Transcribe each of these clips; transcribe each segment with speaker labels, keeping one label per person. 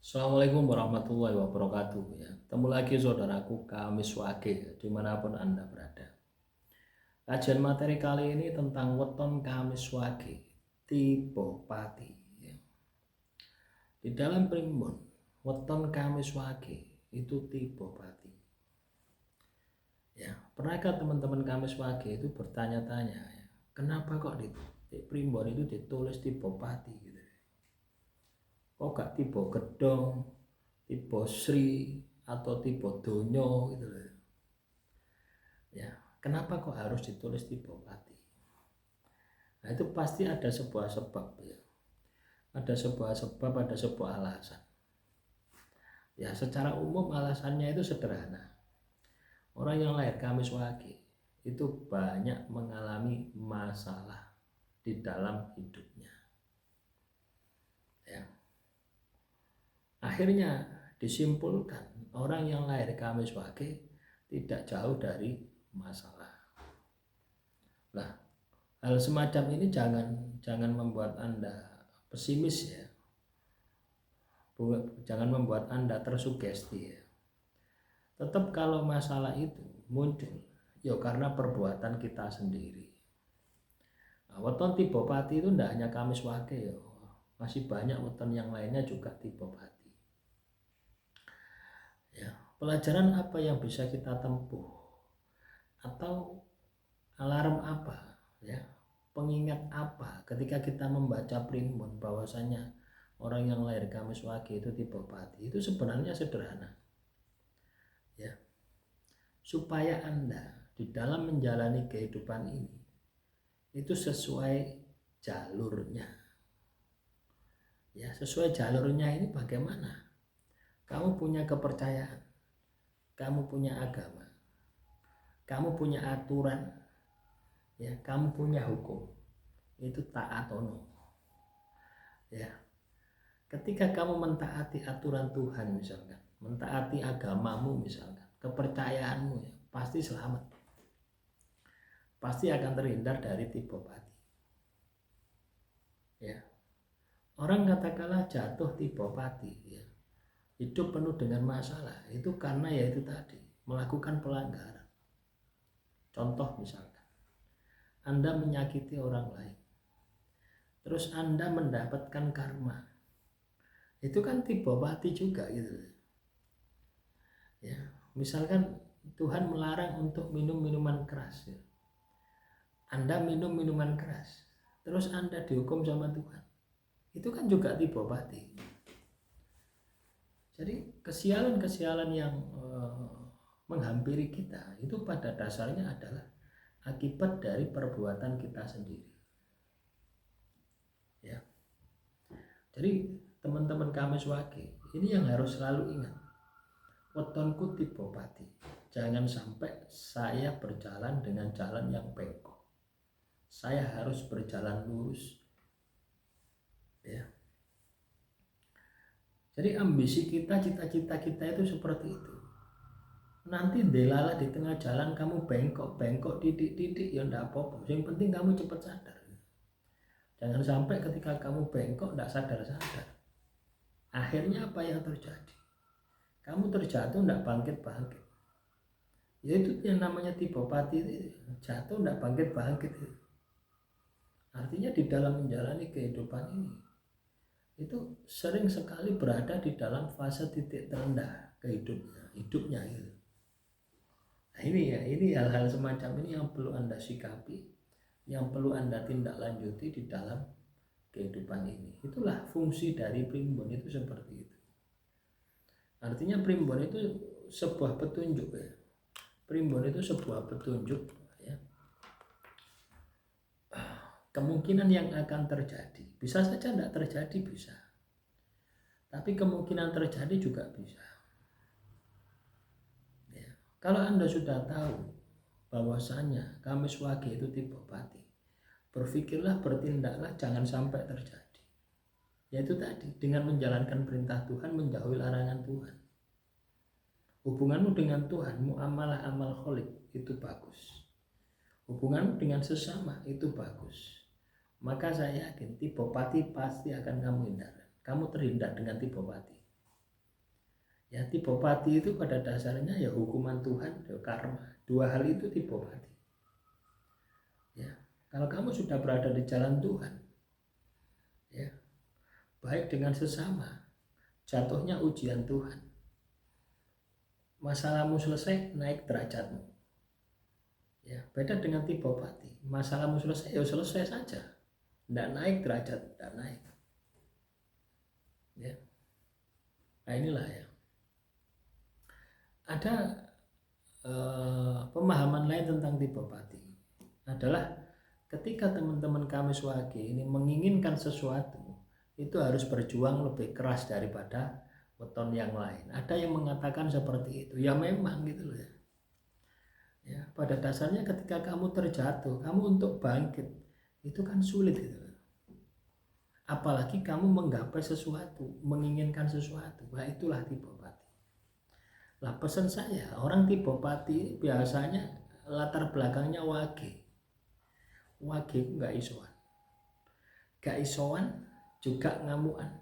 Speaker 1: Assalamualaikum warahmatullahi wabarakatuh ya. Ketemu lagi saudaraku Kamis Wage dimanapun Anda berada. Kajian materi kali ini tentang weton Kamis Wage tipe pati ya. Di dalam primbon weton Kamis Wage itu tipe pati ya. Pernahkah teman-teman Kamis Wage itu bertanya-tanya ya, kenapa kok di primbon itu ditulis tipe pati gitu? Kok gak tipe gedong, tipe Sri atau tipe Donyo gitu loh. Ya, kenapa kok harus ditulis tipe pati? Nah, itu pasti ada sebuah sebab ya. Ada sebuah sebab, ada sebuah alasan. Ya, secara umum alasannya itu sederhana. Orang yang lahir Kamis Wage itu banyak mengalami masalah di dalam hidupnya. Ya. Akhirnya disimpulkan orang yang lahir Kamis Wage tidak jauh dari masalah. Nah, hal semacam ini jangan membuat Anda pesimis ya. Jangan membuat Anda tersugesti ya. Tetap kalau masalah itu muncul ya karena perbuatan kita sendiri. Nah, weton tipe pati itu tidak hanya Kamis Wage ya. Masih banyak weton yang lainnya juga tipe pati. Ya, pelajaran apa yang bisa kita tempuh atau alarm apa ya, pengingat apa ketika kita membaca primbon bahwasanya orang yang lahir Kamis Wage itu tipe pati? Itu sebenarnya sederhana ya, supaya Anda di dalam menjalani kehidupan ini itu sesuai jalurnya ya. Sesuai jalurnya ini bagaimana? Kamu punya kepercayaan, kamu punya agama, kamu punya aturan ya, kamu punya hukum, itu taat ono ya. Ketika kamu mentaati aturan Tuhan misalkan, mentaati agamamu misalkan, kepercayaanmu ya, pasti selamat, pasti akan terhindar dari tipe pati ya. Orang katakanlah jatuh tipe pati ya, hidup penuh dengan masalah, itu karena ya itu tadi, melakukan pelanggaran. Contoh misalkan Anda menyakiti orang lain, terus Anda mendapatkan karma, itu kan tipe pati juga gitu ya. Misalkan Tuhan melarang untuk minum minuman keras ya. Anda minum minuman keras, terus Anda dihukum sama Tuhan, itu kan juga tipe pati. Jadi kesialan-kesialan yang menghampiri kita itu pada dasarnya adalah akibat dari perbuatan kita sendiri ya. Jadi teman-teman Kamis Wage ini yang harus selalu ingat, wetonku tipe pati, jangan sampai saya berjalan dengan jalan yang bengkok, saya harus berjalan lurus ya. Jadi ambisi kita, cita-cita kita itu seperti itu. Nanti delala di tengah jalan kamu bengkok titik-titik ya enggak apa-apa, yang penting kamu cepat sadar. Jangan sampai ketika kamu bengkok enggak sadar-sadar, akhirnya apa yang terjadi? Kamu terjatuh enggak bangkit-bangkit. Ya itu yang namanya tipe pati, jatuh enggak bangkit-bangkit. Artinya di dalam menjalani kehidupan ini itu sering sekali berada di dalam fase titik terendah hidupnya gitu. Nah ini hal-hal semacam ini yang perlu Anda sikapi, yang perlu Anda tindak lanjuti di dalam kehidupan ini. Itulah fungsi dari primbon itu seperti itu. Artinya primbon itu sebuah petunjuk ya. Primbon itu sebuah petunjuk ya. Kemungkinan yang akan terjadi, bisa saja tidak terjadi, bisa, tapi kemungkinan terjadi juga bisa ya. Kalau Anda sudah tahu bahwasanya Kamis Wage itu tipe pati, berpikirlah, bertindaklah jangan sampai terjadi. Yaitu tadi, dengan menjalankan perintah Tuhan, menjauhi larangan Tuhan. Hubunganmu dengan Tuhan, muamalah amal kholik itu bagus, hubunganmu dengan sesama itu bagus, maka saya yakin tipe pati pasti akan kamu hindarkan. Kamu terhindar dengan tipe pati. Ya, tipopati itu pada dasarnya ya hukuman Tuhan, ya karma. Dua hal itu tipopati. Ya, kalau kamu sudah berada di jalan Tuhan, ya, baik dengan sesama, jatuhnya ujian Tuhan. Masalahmu selesai, naik derajatmu. Ya, beda dengan tipopati. Masalahmu selesai, ya selesai saja. Tidak naik derajat, tidak naik. Ya. Nah inilah ya. Ada pemahaman lain tentang tipopati adalah ketika teman-teman Kamiswaki ini menginginkan sesuatu, itu harus berjuang lebih keras daripada weton yang lain. Ada yang mengatakan seperti itu. Ya memang gitu loh ya. Ya, pada dasarnya ketika kamu terjatuh, kamu untuk bangkit itu kan sulit gitu. Apalagi kamu menggapai sesuatu, menginginkan sesuatu. Nah itulah tipopati. Lah pesan saya, orang tipopati biasanya latar belakangnya wage. Wage nggak isoan. Gak isoan juga ngamuan.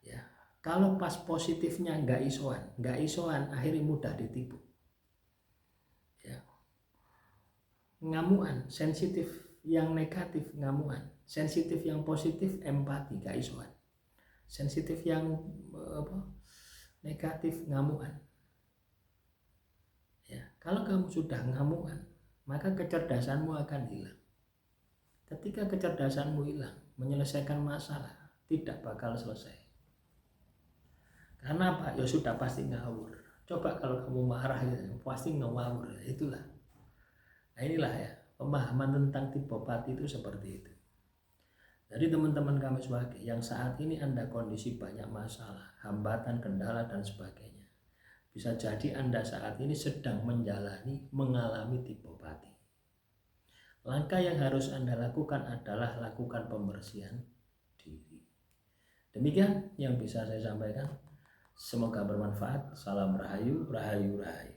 Speaker 1: Ya, kalau pas positifnya nggak isoan akhirnya mudah ditipu. Ya. Ngamuan, sensitif yang negatif ngamuan, sensitif yang positif empati gak isoan, sensitif yang negatif ngamuan. Ya, kalau kamu sudah ngamuan, maka kecerdasanmu akan hilang. Ketika kecerdasanmu hilang, menyelesaikan masalah tidak bakal selesai. Karena apa? Ya sudah pasti ngawur. Coba kalau kamu marah ya, pasti ngawur. Itulah. Nah inilah ya, pemahaman tentang tipopati itu seperti itu. Jadi teman-teman Kamiswaki yang saat ini Anda kondisi banyak masalah, hambatan, kendala dan sebagainya, bisa jadi Anda saat ini sedang mengalami tipopati. Langkah yang harus Anda lakukan adalah lakukan pembersihan diri. Demikian yang bisa saya sampaikan. Semoga bermanfaat. Salam Rahayu, Rahayu, Rahayu.